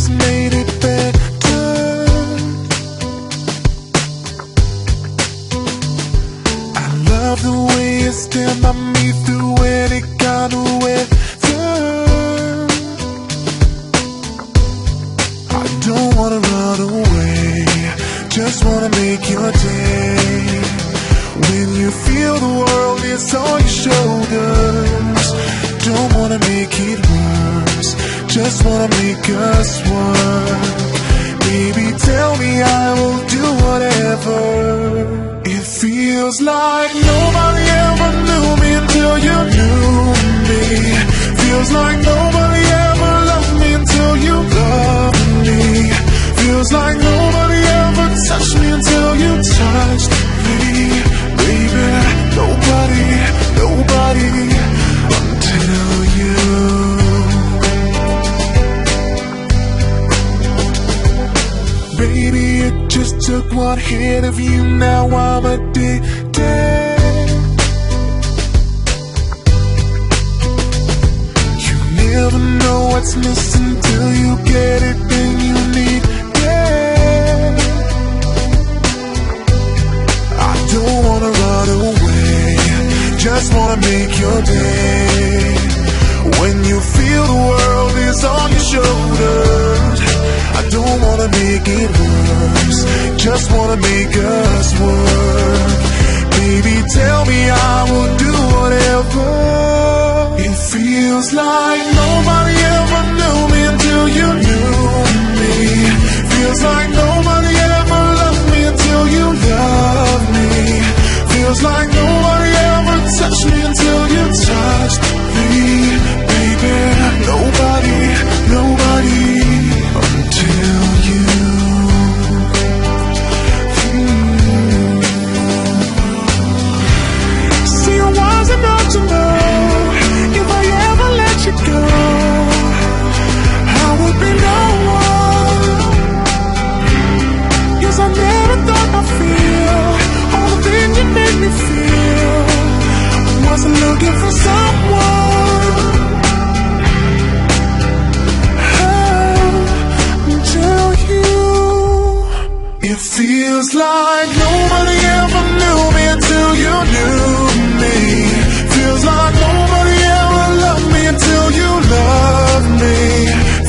just made it better. I love the way you stand by me through any kind of weather. I don't wanna run away, just wanna make your day. When you feel the world is on your shoulders, don't wanna make it worse, just wanna make us work. Baby, tell me, I will do whatever. It feels like nobody ever knew me until you knew me. Feels like nobody ever loved me until you loved me. Feels like nobody ever touched me until you touched me. Baby, nobody until you. Baby, it just took one hit of you, now I'm addicted. You never know what's missing till you get it, then you need it. I don't wanna run away, just wanna make your day. When you feel the world is on your shoulders, I don't wanna make it worse, just wanna make us work. Baby, tell me, I will do whatever. It feels like nobody ever knew me until you knew me. Feels like nobody ever loved me until you loved me. Feels like nobody ever touched me until you touched me. Baby, nobody until you. See, I wasn't up to know if I ever let you go, I would be no one. Yes, I never thought I'd feel all the things you made me feel. Wasn't looking for someone until you. It feels like nobody ever knew me until you knew me. Feels like nobody ever loved me until you loved me.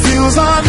Feels like